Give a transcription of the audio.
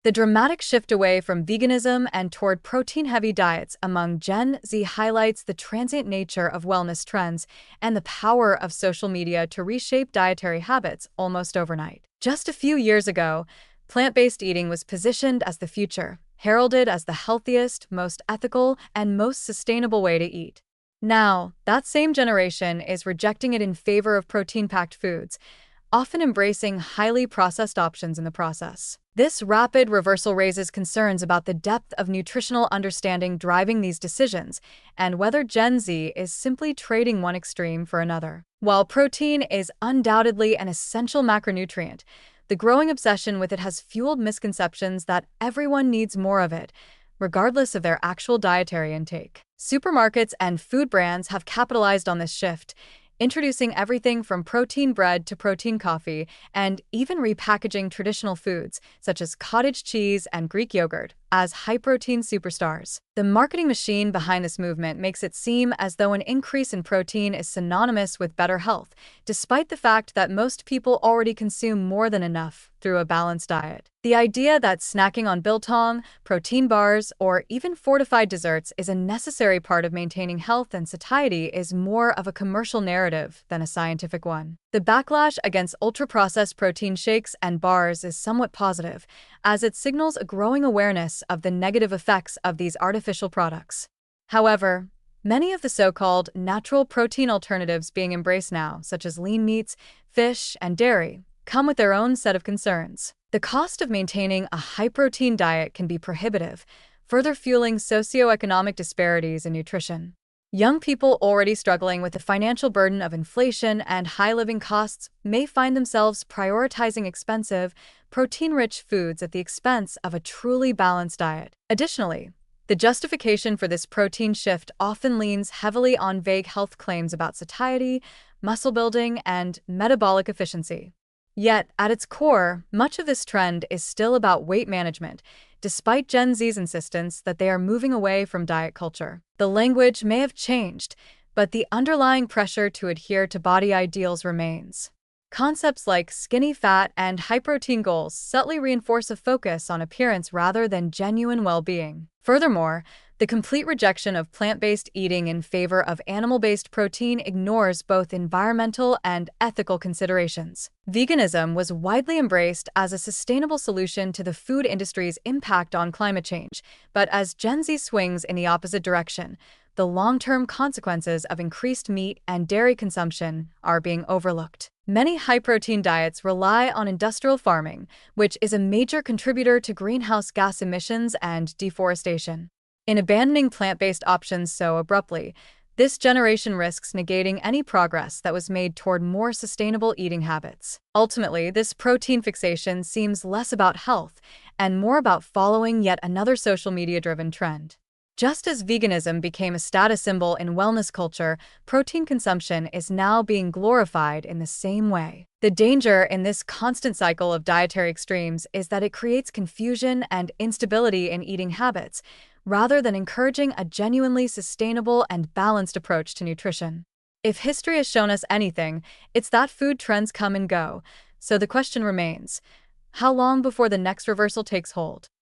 The dramatic shift away from veganism and toward protein-heavy diets among Gen Z highlights the transient nature of wellness trends and the power of social media to reshape dietary habits almost overnight. Just a few years ago, plant-based eating was positioned as the future, heralded as the healthiest, most ethical, and most sustainable way to eat. Now, that same generation is rejecting it in favor of protein-packed foods, often embracing highly processed options in the process. This rapid reversal raises concerns about the depth of nutritional understanding driving these decisions and whether Gen Z is simply trading one extreme for another. While protein is undoubtedly an essential macronutrient, the growing obsession with it has fueled misconceptions that everyone needs more of it, regardless of their actual dietary intake. Supermarkets and food brands have capitalized on this shift, introducing everything from protein bread to protein coffee, and even repackaging traditional foods, such as cottage cheese and Greek yogurt, as high-protein superstars. The marketing machine behind this movement makes it seem as though an increase in protein is synonymous with better health, despite the fact that most people already consume more than enough through a balanced diet. The idea that snacking on biltong, protein bars, or even fortified desserts is a necessary part of maintaining health and satiety is more of a commercial narrative than a scientific one. The backlash against ultra-processed protein shakes and bars is somewhat positive, as it signals a growing awareness of the negative effects of these artificial products. However, many of the so-called natural protein alternatives being embraced now, such as lean meats, fish, and dairy, come with their own set of concerns. The cost of maintaining a high-protein diet can be prohibitive, further fueling socioeconomic disparities in nutrition. Young people already struggling with the financial burden of inflation and high living costs may find themselves prioritizing expensive, protein-rich foods at the expense of a truly balanced diet. Additionally, the justification for this protein shift often leans heavily on vague health claims about satiety, muscle building, and metabolic efficiency. Yet, at its core, much of this trend is still about weight management, despite Gen Z's insistence that they are moving away from diet culture. The language may have changed, but the underlying pressure to adhere to body ideals remains. Concepts like skinny fat and high-protein goals subtly reinforce a focus on appearance rather than genuine well-being. Furthermore, the complete rejection of plant-based eating in favor of animal-based protein ignores both environmental and ethical considerations. Veganism was widely embraced as a sustainable solution to the food industry's impact on climate change, but as Gen Z swings in the opposite direction, the long-term consequences of increased meat and dairy consumption are being overlooked. Many high-protein diets rely on industrial farming, which is a major contributor to greenhouse gas emissions and deforestation. In abandoning plant-based options so abruptly, this generation risks negating any progress that was made toward more sustainable eating habits. Ultimately, this protein fixation seems less about health and more about following yet another social media-driven trend. Just as veganism became a status symbol in wellness culture, protein consumption is now being glorified in the same way. The danger in this constant cycle of dietary extremes is that it creates confusion and instability in eating habits, rather than encouraging a genuinely sustainable and balanced approach to nutrition. If history has shown us anything, it's that food trends come and go, so the question remains: how long before the next reversal takes hold?